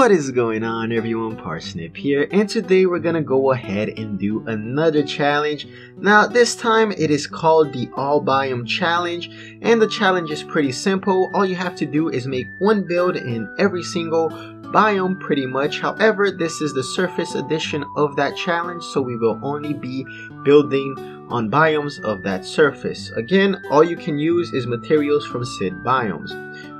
What is going on, everyone? Parsnip here, and today we're gonna go ahead and do another challenge. Now this time it is called the All Biome Challenge, and the challenge is pretty simple. All you have to do is make one build in every single biome pretty much. However, this is the surface edition of that challenge, so we will only be building on biomes of that surface. Again, all you can use is materials from said biomes.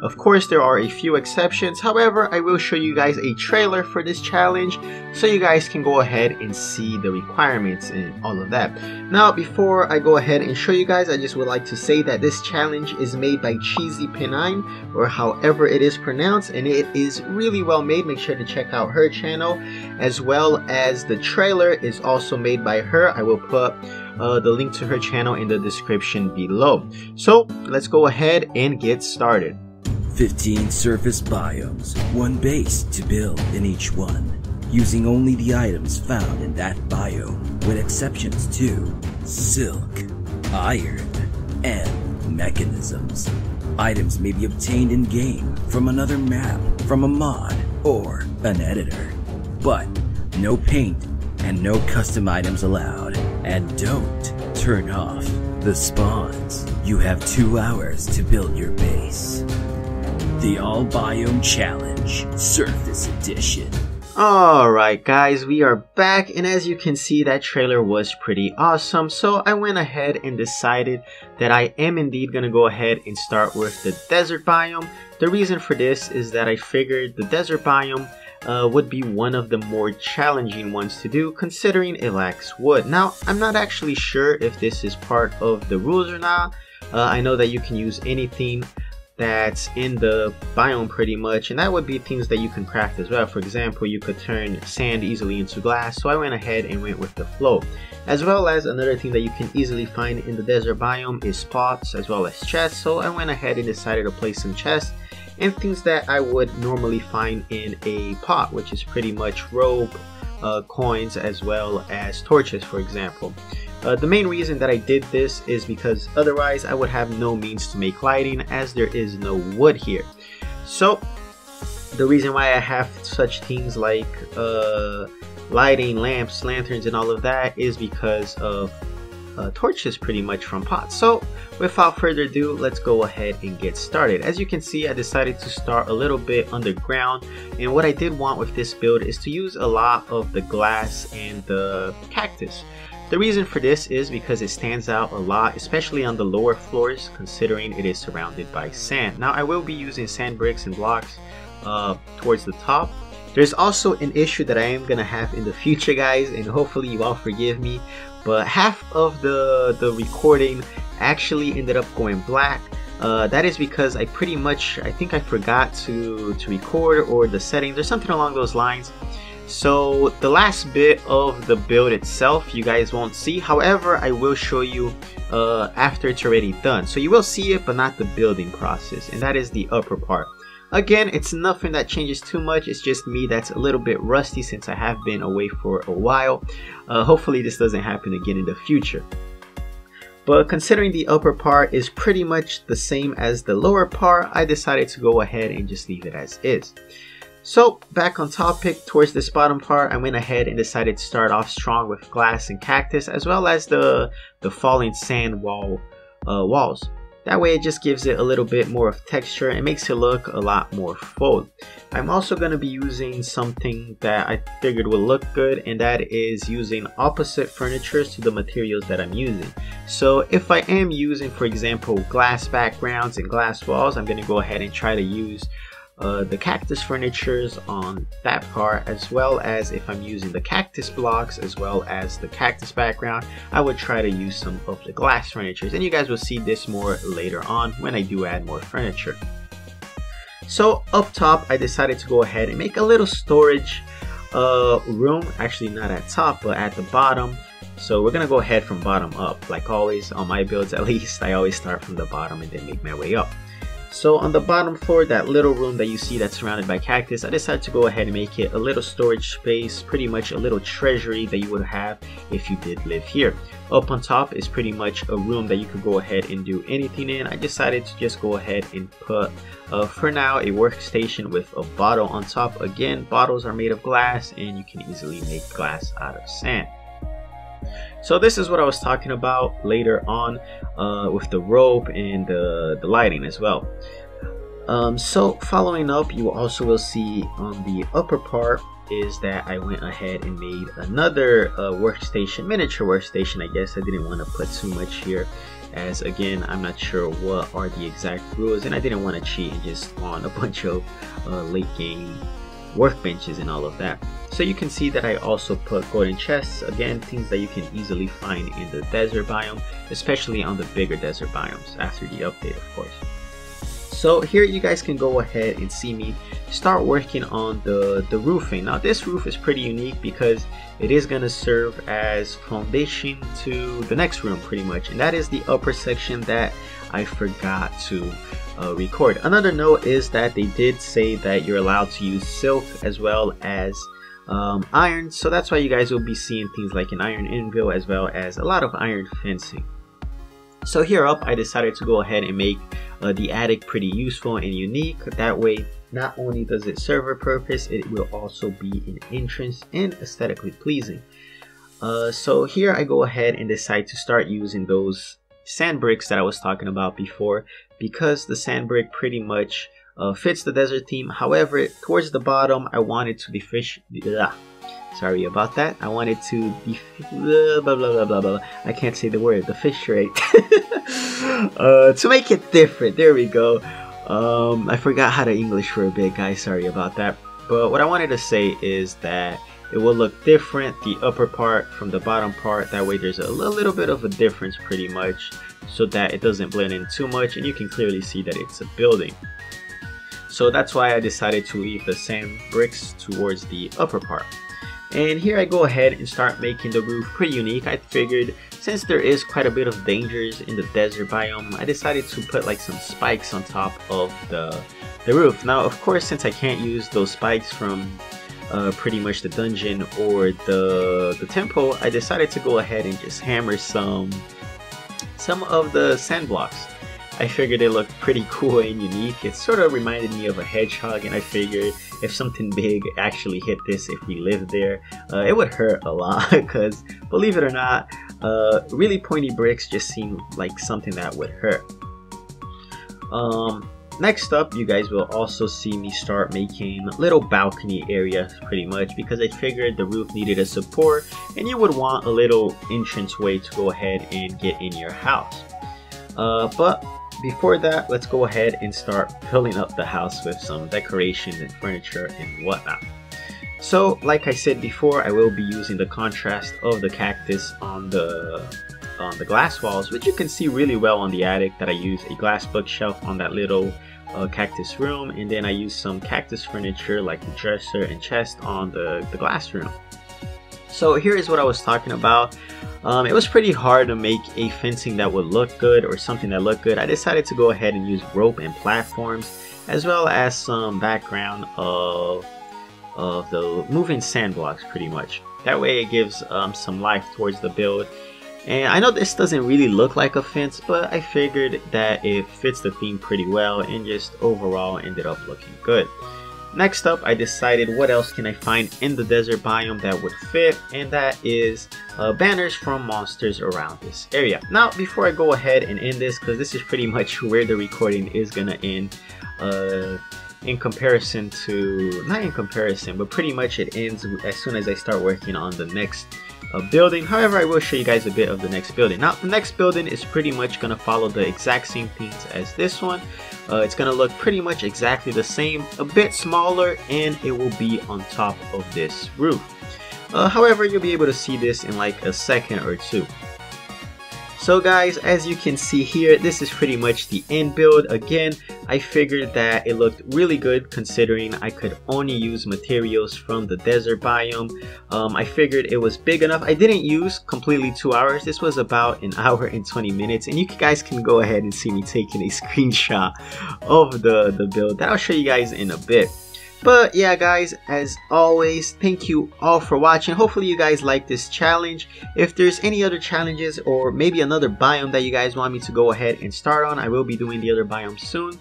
Of course, there are a few exceptions. However, I will show you guys a trailer for this challenge so you guys can go ahead and see the requirements and all of that. Now, before I go ahead and show you guys, I just would like to say that this challenge is made by CheesyPanine, or however it is pronounced, and it is really well made. Make sure to check out her channel, as well as the trailer is also made by her. I will put the link to her channel in the description below. So let's go ahead and get started. 15 surface biomes, one base to build in each one, using only the items found in that biome, with exceptions to silk, iron, and mechanisms. Items may be obtained in-game from another map, from a mod, or an editor. But no paint and no custom items allowed. And don't turn off the spawns. You have 2 hours to build your base. The All Biome Challenge, Surface Edition. Alright guys, we are back, and as you can see, that trailer was pretty awesome. So I went ahead and decided that I am indeed going to go ahead and start with the desert biome. The reason for this is that I figured the desert biome would be one of the more challenging ones to do, considering it lacks wood. Now, I'm not actually sure if this is part of the rules or not. I know that you can use anything that's in the biome pretty much, and that would be things that you can craft as well. For example, you could turn sand easily into glass, so I went ahead and went with the flow. As well as another thing that you can easily find in the desert biome is pots as well as chests, so I went ahead and decided to place some chests and things that I would normally find in a pot, which is pretty much rope, coins, as well as torches, for example. The main reason that I did this is because otherwise I would have no means to make lighting, as there is no wood here. So the reason why I have such things like lighting, lamps, lanterns, and all of that is because of torches pretty much from pots. So without further ado, let's go ahead and get started. As you can see, I decided to start a little bit underground, and what I did want with this build is to use a lot of the glass and the cactus. The reason for this is because it stands out a lot, especially on the lower floors, considering it is surrounded by sand. Now I will be using sand bricks and blocks towards the top. There's also an issue that I am gonna have in the future, guys, and hopefully you all forgive me, but half of the recording actually ended up going black. That is because I think I forgot to record, or the settings or something along those lines. So the last bit of the build itself you guys won't see. However, I will show you after it's already done. So you will see it, but not the building process, and that is the upper part. Again, it's nothing that changes too much. It's just me that's a little bit rusty since I have been away for a while. Hopefully this doesn't happen again in the future. But considering the upper part is pretty much the same as the lower part, I decided to go ahead and just leave it as is. So back on topic, towards this bottom part, I went ahead and decided to start off strong with glass and cactus, as well as the falling sand walls. That way it just gives it a little bit more of texture and makes it look a lot more full. I'm also going to be using something that I figured would look good, and that is using opposite furnitures to the materials that I'm using. So if I am using, for example, glass backgrounds and glass walls, I'm going to go ahead and try to use the cactus furnitures on that part, as well as if I'm using the cactus blocks as well as the cactus background, I would try to use some of the glass furnitures, and you guys will see this more later on when I do add more furniture. So up top, I decided to go ahead and make a little storage room, actually not at top but at the bottom. So we're gonna go ahead from bottom up, like always on my builds. At least I always start from the bottom and then make my way up. So on the bottom floor, that little room that you see that's surrounded by cactus, I decided to go ahead and make it a little storage space, pretty much a little treasury that you would have if you did live here. Up on top is pretty much a room that you could go ahead and do anything in. I decided to just go ahead and put, for now, a workstation with a bottle on top. Again, bottles are made of glass and you can easily make glass out of sand. So this is what I was talking about later on with the rope and the lighting as well. So following up, you also will see on the upper part is that I went ahead and made another workstation, miniature workstation. I guess I didn't want to put too much here, as again I'm not sure what are the exact rules and I didn't want to cheat and just spawn a bunch of late game workbenches and all of that. So you can see that I also put golden chests, again things that you can easily find in the desert biome, especially on the bigger desert biomes after the update, of course. So here you guys can go ahead and see me start working on the roofing. Now this roof is pretty unique because it is going to serve as foundation to the next room pretty much, and that is the upper section that I forgot to record. Another note is that they did say that you're allowed to use silk as well as iron, so that's why you guys will be seeing things like an iron anvil as well as a lot of iron fencing. So here up, I decided to go ahead and make the attic pretty useful and unique. That way, not only does it serve a purpose, it will also be an entrance and aesthetically pleasing. So here I go ahead and decide to start using those sand bricks that I was talking about before, because the sand brick pretty much fits the desert theme. However, towards the bottom, I wanted to sorry about that. I wanted to I can't say the word, differentiate to make it different. There we go. I forgot how to English for a bit, guys. Sorry about that. But what I wanted to say is that it will look different, the upper part from the bottom part. That way there's a little bit of a difference pretty much, so that it doesn't blend in too much and you can clearly see that it's a building. So that's why I decided to leave the sand bricks towards the upper part. And here I go ahead and start making the roof pretty unique. I figured since there is quite a bit of dangers in the desert biome, I decided to put like some spikes on top of the roof. Now of course, since I can't use those spikes from pretty much the dungeon or the temple, I decided to go ahead and just hammer some of the sand blocks. I figured it looked pretty cool and unique. It sort of reminded me of a hedgehog, and I figured if something big actually hit this, if we lived there, it would hurt a lot because believe it or not, really pointy bricks just seem like something that would hurt. Next up, you guys will also see me start making little balcony areas pretty much, because I figured the roof needed a support and you would want a little entrance way to go ahead and get in your house. But before that, let's go ahead and start filling up the house with some decorations and furniture and whatnot. So like I said before, I will be using the contrast of the cactus on the glass walls, which you can see really well on the attic, that I use a glass bookshelf on that little cactus room, and then I use some cactus furniture like the dresser and chest on the glass room. So here is what I was talking about. It was pretty hard to make a fencing that would look good, or something that looked good. I decided to go ahead and use rope and platforms, as well as some background of the moving sand blocks pretty much. That way it gives some life towards the build. And I know this doesn't really look like a fence, but I figured that it fits the theme pretty well and just overall ended up looking good. Next up, I decided what else can I find in the desert biome that would fit, and that is banners from monsters around this area. Now, before I go ahead and end this, because this is pretty much where the recording is gonna end, in comparison to, not in comparison, but pretty much it ends as soon as I start working on the next building. However, I will show you guys a bit of the next building. Now, the next building is pretty much gonna follow the exact same things as this one. It's gonna look pretty much exactly the same, a bit smaller, and it will be on top of this roof. However, you'll be able to see this in like a second or two. So guys, as you can see here, this is pretty much the end build. Again, I figured that it looked really good considering I could only use materials from the desert biome. I figured it was big enough. I didn't use completely 2 hours. This was about an hour and 20 minutes, and you guys can go ahead and see me taking a screenshot of the build that I'll show you guys in a bit. But yeah guys, as always, thank you all for watching. Hopefully you guys like this challenge. If there's any other challenges or maybe another biome that you guys want me to go ahead and start on, I will be doing the other biome soon.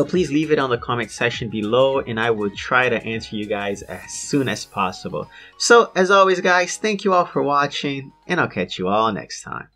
Please leave it on the comment section below and I will try to answer you guys as soon as possible. So as always guys, thank you all for watching and I'll catch you all next time.